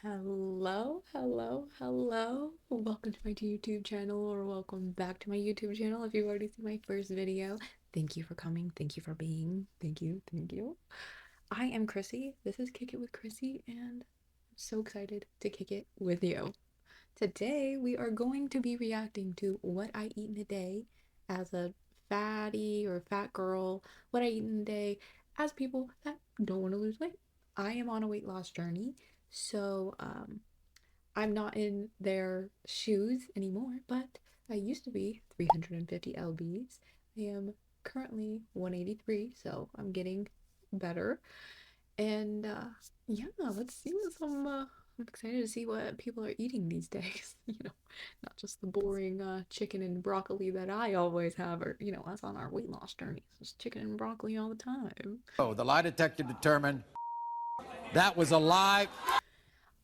Hello, hello, hello. Welcome to my YouTube channel, or welcome back to my YouTube channel if you've already seen my first video. Thank you for coming. Thank you for being. Thank you. Thank you. I am Chrissy. This is Kick It with Chrissy, and I'm so excited to kick it with you. Today, we are going to be reacting to what I eat in a day as a fatty or fat girl, what I eat in a day as people that don't want to lose weight. I am on a weight loss journey, so I'm not in their shoes anymore, but I used to be 350 lbs. I am currently 183, so I'm getting better. And yeah, let's see what some. I'm excited to see what people are eating these days. Not just the boring chicken and broccoli that I always have, or us on our weight loss journey. Just chicken and broccoli all the time. Oh, the lie detector determined that was a lie.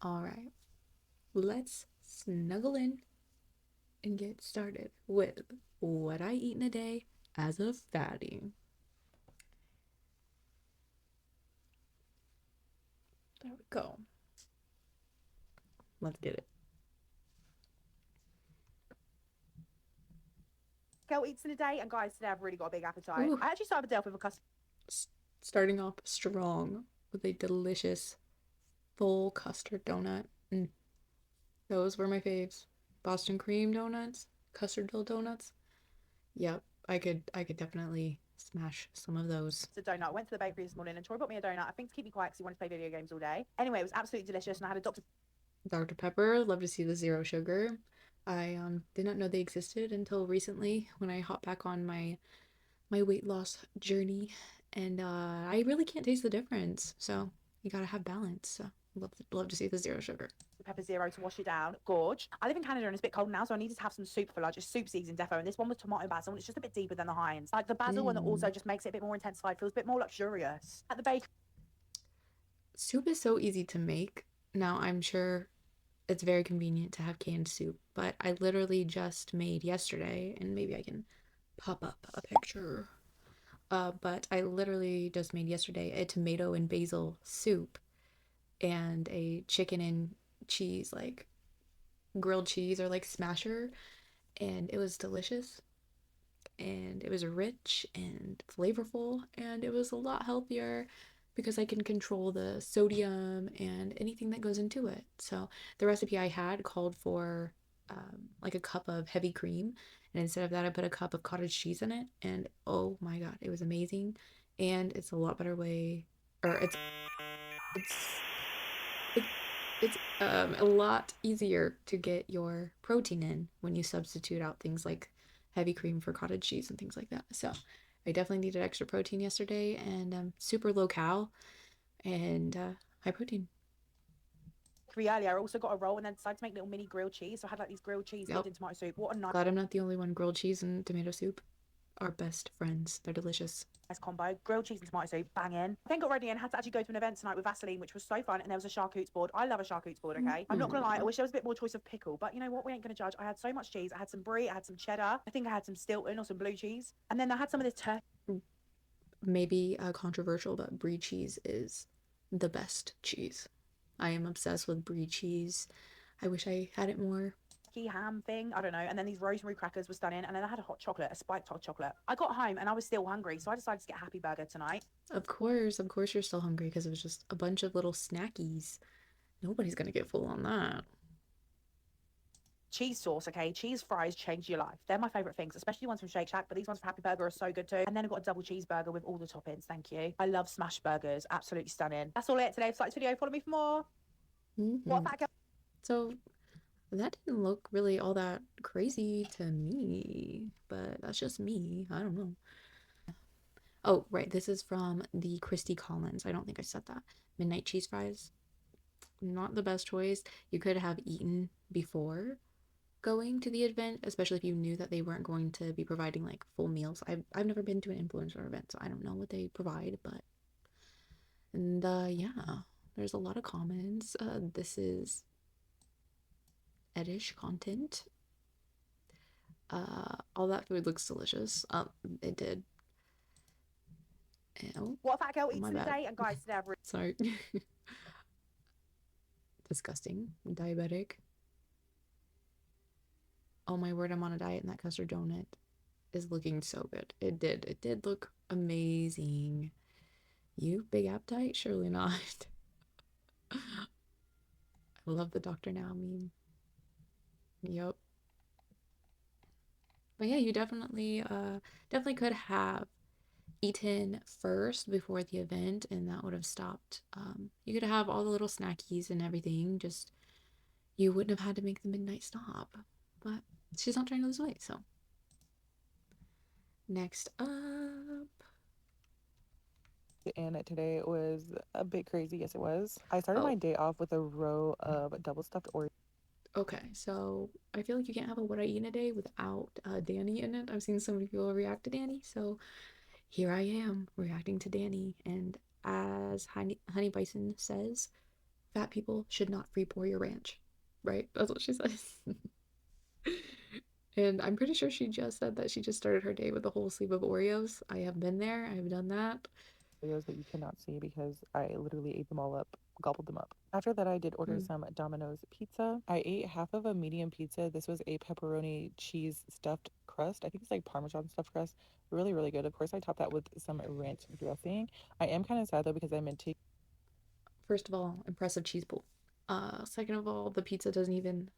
All right, let's snuggle in and get started with what I eat in a day as a fatty. There we go. Let's get it. Girl eats in a day, and guys, today I've really got a big appetite. Ooh. I actually started my day off with a custard. Starting off strong with a delicious full custard donut. Those were my faves. Boston cream donuts, custardville donuts. Yep, I could definitely smash some of those. It's a donut. I went to the bakery this morning and Troy bought me a donut. I think to keep me quiet because he wanted to play video games all day. Anyway, it was absolutely delicious, and I had a Dr. Pepper, love to see the zero sugar. I did not know they existed until recently when I hopped back on my weight loss journey, and I really can't taste the difference. So you gotta have balance. So love to see the zero sugar. Pepper Zero to wash it down. Gorge. I live in Canada and it's a bit cold now, so I needed to have some soup for lunch. It's soup season defo, and this one was tomato basil, and it's just a bit deeper than the Heinz. Like the basil one also just makes it a bit more intensified, feels a bit more luxurious. At the bakery. Soup is so easy to make. Now I'm sure it's very convenient to have canned soup, but I literally just made yesterday, and maybe I can pop up a picture. But I literally just made yesterday a tomato and basil soup and a chicken and cheese, like grilled cheese or like smasher, and it was delicious and it was rich and flavorful, and it was a lot healthier because I can control the sodium and anything that goes into it. So the recipe I had called for like a cup of heavy cream, and instead of that, I put a cup of cottage cheese in it, and oh my god, it was amazing. And it's a lot better way, or it's it, it's a lot easier to get your protein in when you substitute out things like heavy cream for cottage cheese and things like that. So I definitely needed extra protein yesterday, and super low cal and high protein. Earlier, I also got a roll and then decided to make little mini grilled cheese. So I had like these grilled cheese Yep. dipped in tomato soup. What a nice Glad I'm not the only one. Grilled cheese and tomato soup are best friends. They're delicious. combo. Grilled cheese and tomato soup, banging. Then got ready and had to actually go to an event tonight with Vaseline, which was so fun. And there was a charcuterie board. I love a charcuterie board, okay? I'm not gonna lie, I wish there was a bit more choice of pickle, but you know what? We ain't gonna judge. I had so much cheese. I had some brie, I had some cheddar. I think I had some Stilton or some blue cheese. And then I had some of this turkey Maybe controversial, but brie cheese is the best cheese. I am obsessed with brie cheese. I wish I had it more. ham thing. I don't know. And then these rosemary crackers were stunning. And then I had a hot chocolate, a spiked hot chocolate. I got home and I was still hungry, so I decided to get a happy burger tonight. Of course, you're still hungry because it was just a bunch of little snackies. Nobody's gonna get full on that. Cheese sauce, okay? Cheese fries change your life. They're my favorite things, especially ones from Shake Shack, but these ones from Happy Burger are so good too. And then I got a double cheeseburger with all the toppings. Thank you. I love smash burgers. Absolutely stunning. That's all it today. For this video, follow me for more. What Mm-hmm. fat girl? So that didn't look really all that crazy to me, but that's just me. I don't know. Oh, right. This is from the Christy Collins. I don't think I said that. Midnight cheese fries. Not the best choice. You could have eaten before going to the event, especially if you knew that they weren't going to be providing like full meals. I've never been to an influencer event, so I don't know what they provide, but and yeah, there's a lot of comments. This is edish content. All that food looks delicious. It did. Oh, What fat girl eats my in a bad. day? And guys, today I've Sorry. Disgusting. Diabetic. Oh my word, I'm on a diet and that custard donut is looking so good. It did look amazing. You big appetite? Surely not. I love the Doctor Now meme. Yep. But yeah, you definitely could have eaten first before the event and that would have stopped. You could have all the little snackies and everything, just you wouldn't have had to make the midnight stop. But she's not trying to lose weight, so next up. And today was a bit crazy. Yes, it was. I started my Oh, day off with a row of double stuffed Oreos. okay. So I feel like you can't have a what I eat in a day without Danny in it. I've seen so many people react to Danny, so here I am reacting to Danny. And as Honey Bison says, fat people should not free pour your ranch. Right? That's what she says. And I'm pretty sure she just said that she just started her day with a whole sleeve of Oreos. I have been there, I have done that. That you cannot see because I literally ate them all up, gobbled them up. After that, I did order Mm. some Domino's pizza. I ate half of a medium pizza. This was a pepperoni cheese stuffed crust. I think it's like Parmesan stuffed crust. Really, really good. Of course, I topped that with some ranch dressing. I am kind of sad though because I meant to. First of all, impressive cheese pull. Second of all, the pizza doesn't even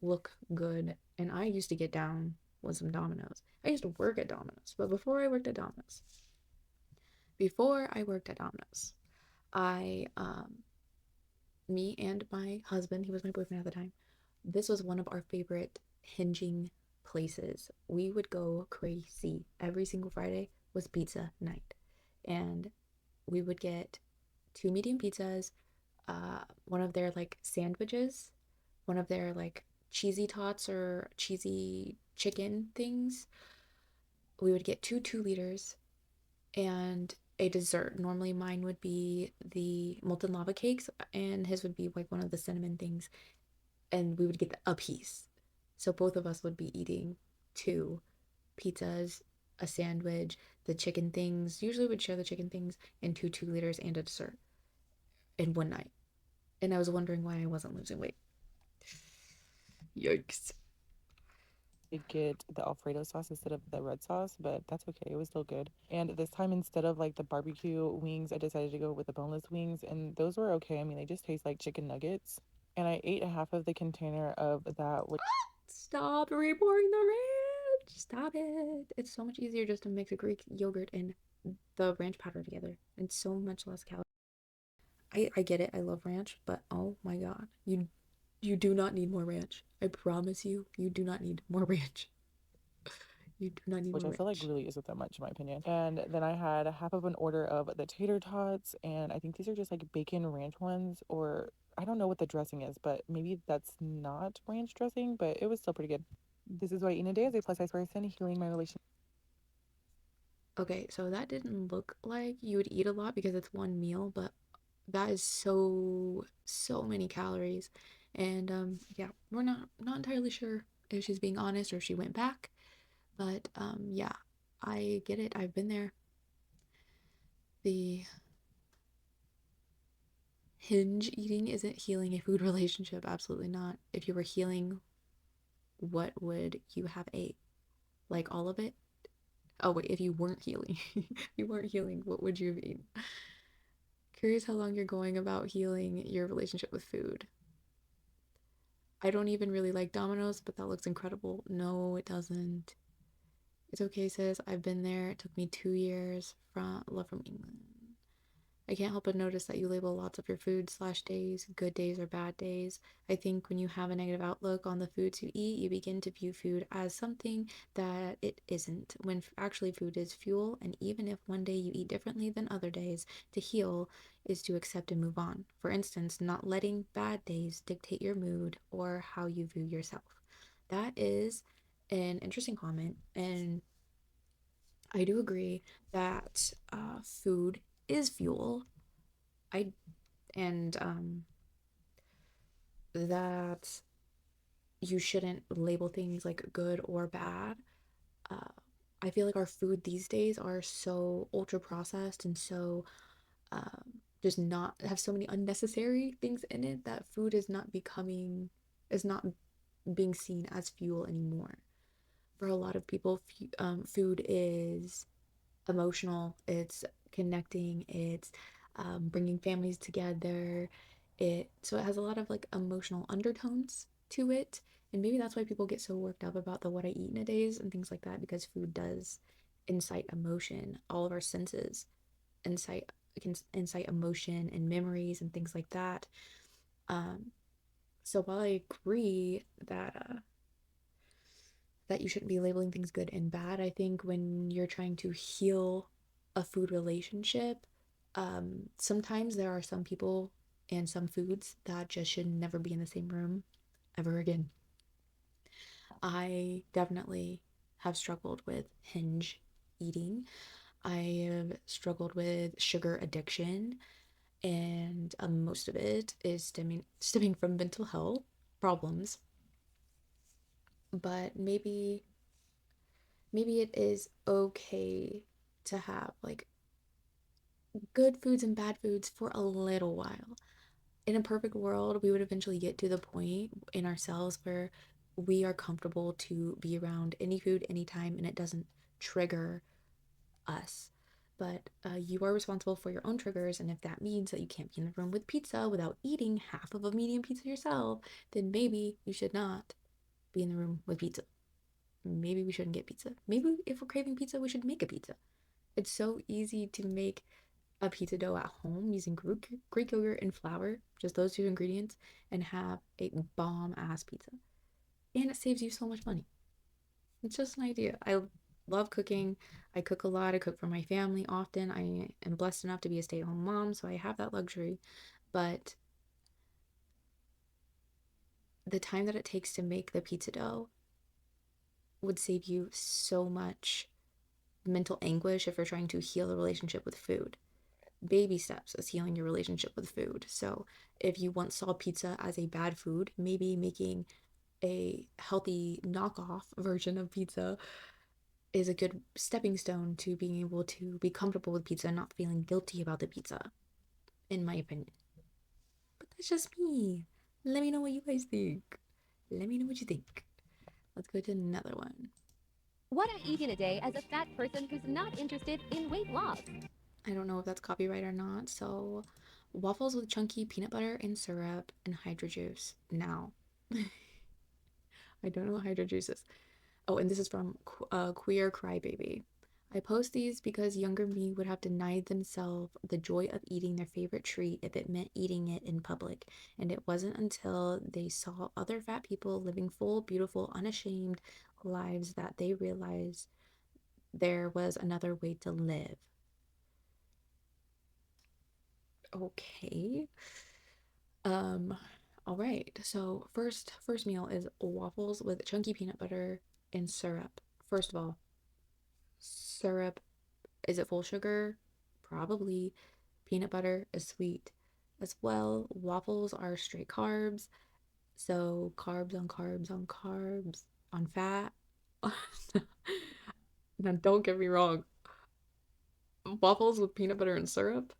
look good. And I used to get down with some Domino's. I used to work at Domino's, but before I worked at Domino's, I me and my husband, he was my boyfriend at the time, this was one of our favorite hinging places. We would go crazy. Every single Friday was pizza night. And we would get two medium pizzas, one of their like sandwiches, one of their like cheesy tots or cheesy chicken things. We would get two 2 liters and a dessert. Normally mine would be the molten lava cakes and his would be like one of the cinnamon things. And we would get a piece. So both of us would be eating two pizzas, a sandwich, the chicken things. Usually we'd share the chicken things and two 2 liters and a dessert in one night. And I was wondering why I wasn't losing weight. Yikes. Get the Alfredo sauce instead of the red sauce, but that's okay. It was still good. And this time, instead of like the barbecue wings, I decided to go with the boneless wings, and those were okay. I mean, they just taste like chicken nuggets. And I ate half of the container of that. Stop repouring the ranch. Stop it. It's so much easier just to mix a Greek yogurt and the ranch powder together. And so much less calories. I get it. I love ranch, but oh my god. You do not need more ranch. I promise you, you do not need more ranch. You do not need Which more I feel like ranch. really isn't that much in my opinion. And then I had half of an order of the tater tots, and I think these are just like bacon ranch ones, or I don't know what the dressing is, but maybe that's not ranch dressing, but it was still pretty good. This is what I eat in a day as a plus size person, healing my relationship. Okay, so that didn't look like you would eat a lot because it's one meal, but that is so many calories. And yeah, we're not entirely sure if she's being honest or if she went back, but yeah, I get it. I've been there. The hinge eating isn't healing a food relationship, absolutely not. If you were healing, what would you have ate? Like all of it? Oh wait, if you weren't healing, you weren't healing, what would you have eaten? Curious how long you're going about healing your relationship with food. I don't even really like Domino's, but that looks incredible. No, it doesn't. It's okay, sis. I've been there. It took me 2 years from love from England. I can't help but notice that you label lots of your food slash days, good days or bad days. I think when you have a negative outlook on the foods you eat, you begin to view food as something that it isn't, when actually food is fuel. And even if one day you eat differently than other days, to heal is to accept and move on. For instance, not letting bad days dictate your mood or how you view yourself. That is an interesting comment. And I do agree that food is fuel. I and that you shouldn't label things like good or bad. Uh, I feel like our food these days are so ultra processed and so just not have so many unnecessary things in it that food is not being seen as fuel anymore. For a lot of people, food is emotional, it's connecting, it's bringing families together. So it has a lot of like emotional undertones to it, and maybe that's why people get so worked up about the what I eat in a days and things like that, because food does incite emotion. All of our senses incite can incite emotion and memories and things like that. Um, so while I agree that you shouldn't be labeling things good and bad, I think when you're trying to heal a food relationship, sometimes there are some people and some foods that just should never be in the same room ever again. I definitely have struggled with hinge eating. I have struggled with sugar addiction, and most of it is stemming from mental health problems. But maybe it is okay to have like good foods and bad foods for a little while. In a perfect world, we would eventually get to the point in ourselves where we are comfortable to be around any food anytime and it doesn't trigger us. But you are responsible for your own triggers, and if that means that you can't be in the room with pizza without eating half of a medium pizza yourself, then maybe you should not be in the room with pizza. Maybe we shouldn't get pizza. Maybe if we're craving pizza, we should make a pizza. It's so easy to make a pizza dough at home using Greek yogurt and flour, just those two ingredients, and have a bomb ass pizza. And it saves you so much money. It's just an idea. I love cooking. I cook a lot. I cook for my family often. I am blessed enough to be a stay at home mom, so I have that luxury. But the time that it takes to make the pizza dough would save you so much mental anguish if you're trying to heal a relationship with food. Baby steps is healing your relationship with food. So if you once saw pizza as a bad food, maybe making a healthy knockoff version of pizza is a good stepping stone to being able to be comfortable with pizza and not feeling guilty about the pizza, in my opinion. But that's just me. Let me know what you guys think. Let me know what you think. Let's go to another one. What I eat in a day as a fat person who's not interested in weight loss. I don't know if that's copyright or not. So, waffles with chunky peanut butter and syrup and hydro juice. Now, I don't know what hydro juice is. Oh, and this is from Queer Crybaby. I post these because younger me would have denied themselves the joy of eating their favorite treat if it meant eating it in public. And it wasn't until they saw other fat people living full, beautiful, unashamed lives that they realized there was another way to live. Okay. Um, all right. So first meal is waffles with chunky peanut butter and syrup. First of all, syrup, is it full sugar? Probably. Peanut butter is sweet as well. Waffles are straight carbs. So carbs on carbs on carbs on fat. Now, don't get me wrong. Waffles with peanut butter and syrup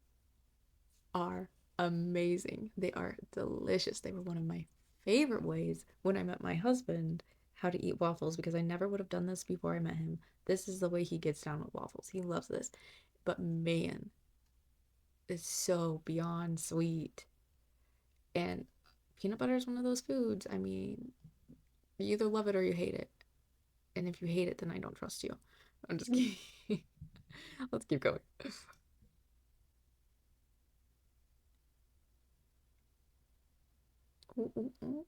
are amazing. They are delicious. They were one of my favorite ways when I met my husband how to eat waffles, because I never would have done this before I met him. This is the way he gets down with waffles. He loves this. But man, it's so beyond sweet. And peanut butter is one of those foods. I mean, you either love it or you hate it. And if you hate it, then I don't trust you. I'm just kidding. Let's keep going. Ooh, ooh, ooh.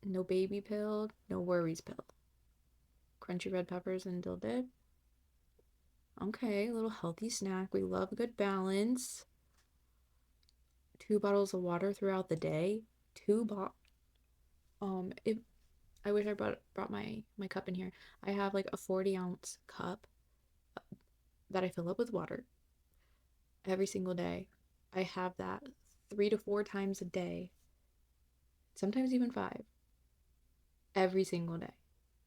No baby pill, no worries pill. Crunchy red peppers and dill dip. Okay, a little healthy snack. We love a good balance. 2 bottles of water throughout the day. Two bot. If I wish I brought my cup in here. I have like a 40-ounce cup that I fill up with water every single day. I have that 3 to 4 times a day, sometimes even five, every single day.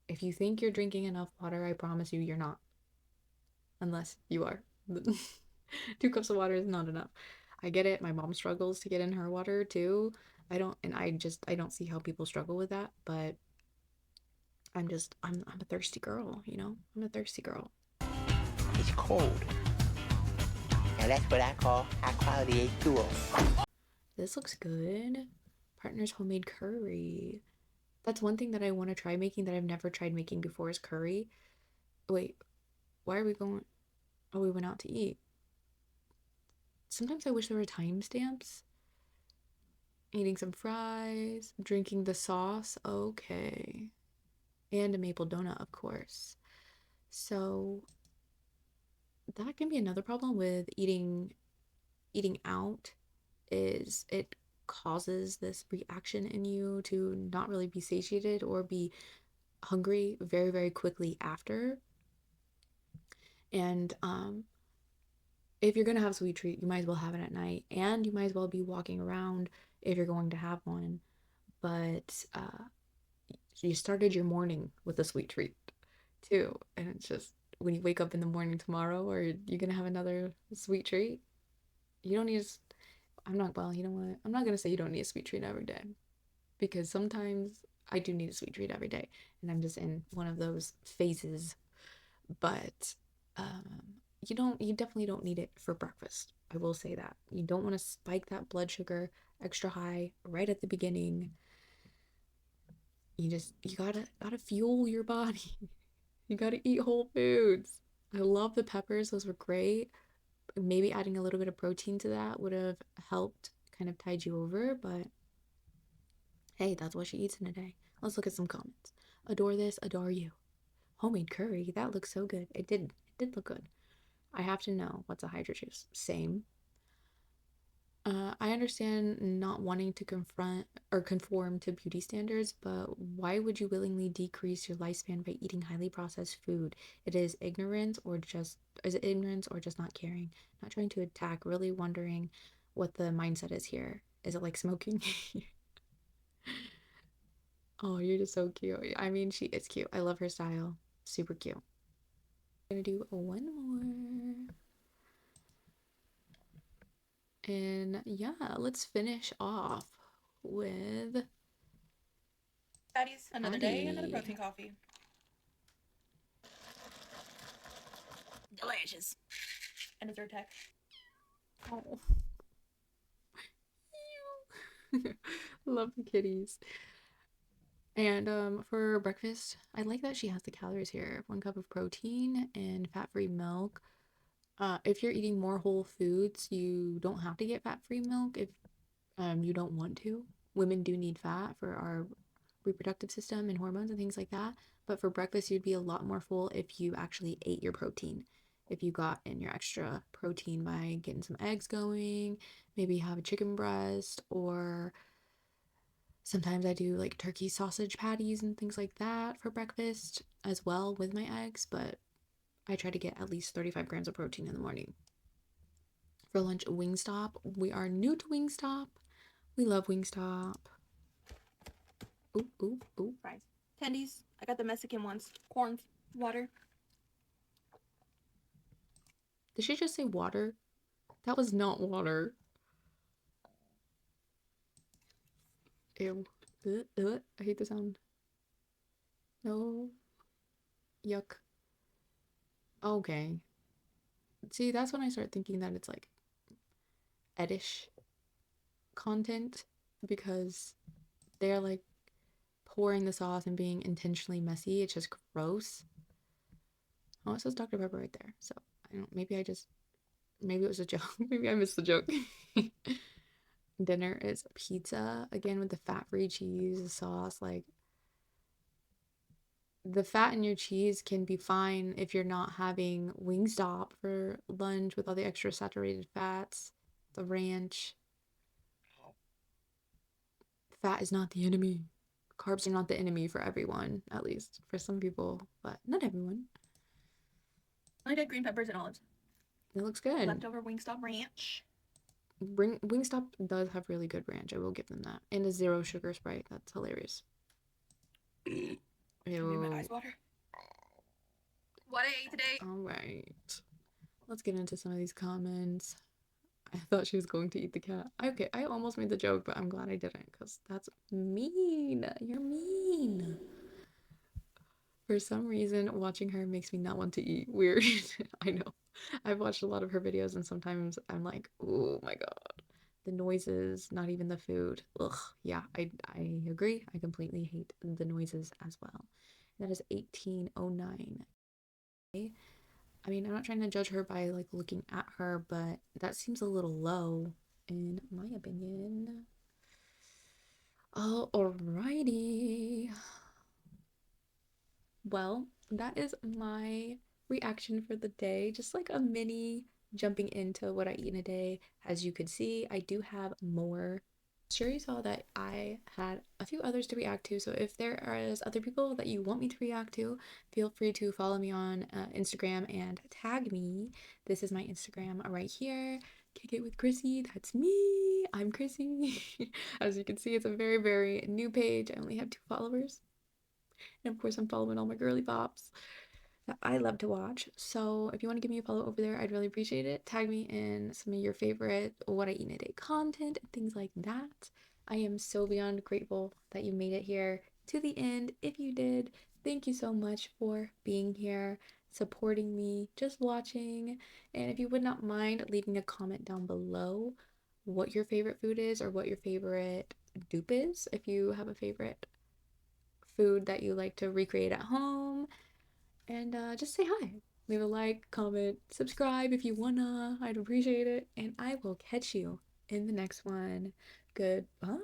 If you think you're drinking enough water, I promise you you're not, unless you are. 2 cups of water is not enough. I get it. My mom struggles to get in her water too. I don't see how people struggle with that, but I'm a thirsty girl, you know? I'm a thirsty girl. It's cold. Now that's what I call high quality H2O. This looks good. Partner's homemade curry. That's one thing that I want to try making that I've never tried making before is curry. Wait, why are we going? Oh, we went out to eat. Sometimes I wish there were timestamps. Eating some fries, drinking the sauce. Okay. And a maple donut, of course. So that can be another problem with eating out is it causes this reaction in you to not really be satiated or be hungry very, very quickly after. And if you're gonna have a sweet treat, you might as well have it at night, and you might as well be walking around if you're going to have one. But you started your morning with a sweet treat too, and it's just when you wake up in the morning tomorrow, or you're gonna have another sweet treat, you don't need. I'm not. Well, you know what? I'm not gonna say you don't need a sweet treat every day, because sometimes I do need a sweet treat every day, and I'm just in one of those phases. But you definitely don't need it for breakfast. I will say that. You don't want to spike that blood sugar extra high right at the beginning. You gotta fuel your body. You gotta eat whole foods. I love the peppers, those were great. Maybe adding a little bit of protein to that would have helped kind of tide you over, but hey, that's what she eats in a day. Let's look at some comments. Adore this, adore you. Homemade curry, that looks so good. It did look good. I have to know what's a hydro juice. Same. I understand not wanting to confront or conform to beauty standards, but why would you willingly decrease your lifespan by eating highly processed food? Is it ignorance or just not caring? Not trying to attack, really wondering what the mindset is here. Is it like smoking? Oh, you're just so cute. I mean, she is cute. I love her style. Super cute. I'm gonna do one more. And yeah, let's finish off with Fatties, another day, another Addie. protein coffee. Delicious. And a Zyrtec. Oh, love the kitties. And for breakfast, I like that she has the calories here. 1 cup of protein and fat-free milk. If you're eating more whole foods, you don't have to get fat-free milk if you don't want to. Women do need fat for our reproductive system and hormones and things like that. But for breakfast, you'd be a lot more full if you actually ate your protein. If you got in your extra protein by getting some eggs going, maybe have a chicken breast, or sometimes I do like turkey sausage patties and things like that for breakfast as well with my eggs. But I try to get at least 35 grams of protein in the morning. For lunch, Wingstop. We are new to Wingstop. We love Wingstop. Ooh, ooh, ooh. Fries. Tendies. I got the Mexican ones. Corn, water. Did she just say water? That was not water. Ew. I hate the sound. No. Yuck. Okay. See, that's when I start thinking that it's like edish content because they're like pouring the sauce and being intentionally messy. It's just gross. Oh, it says Dr. Pepper right there. So I don't. Maybe it was a joke. Maybe I missed the joke. Dinner is pizza again with the fat-free cheese sauce. Like the fat in your cheese can be fine if you're not having Wingstop for lunch with all the extra saturated fats, the ranch. Fat is not the enemy. Carbs are not the enemy for everyone, at least for some people, but not everyone. I did green peppers and olives. It looks good. Leftover Wingstop ranch. Wingstop does have really good ranch. I will give them that. And a zero sugar Sprite. That's hilarious. Ew. Ew. My eyes water. What I ate today. All right. let's get into some of these comments. I thought she was going to eat the cat. Okay, I almost made the joke, but I'm glad I didn't because that's mean. You're mean. For some reason, watching her makes me not want to eat. Weird. I know. I've watched a lot of her videos and sometimes I'm like, oh my God. The noises, not even the food. Ugh. Yeah, I agree. I completely hate the noises as well. That is 1809. I mean, I'm not trying to judge her by like looking at her, but that seems a little low in my opinion. Oh, alrighty. Well, that is my reaction for the day. Just like a mini jumping into what I eat in a day. As you could see, I do have more. Sure, you saw that I had a few others to react to. So if there is other people that you want me to react to, feel free to follow me on Instagram and tag me. This is my Instagram right here. Kick it with Chrissy. That's me. I'm Chrissy. As you can see, it's a very, very new page. I only have 2 followers. And of course, I'm following all my girly pops that I love to watch. So if you want to give me a follow over there, I'd really appreciate it. Tag me in some of your favorite what I eat in a day content and things like that. I am so beyond grateful that you made it here to the end. If you did, thank you so much for being here, supporting me, just watching. And if you would not mind leaving a comment down below what your favorite food is or what your favorite dupe is, if you have a favorite food that you like to recreate at home, and just say hi. Leave a like, comment, subscribe if you wanna. I'd appreciate it. And I will catch you in the next one. Goodbye.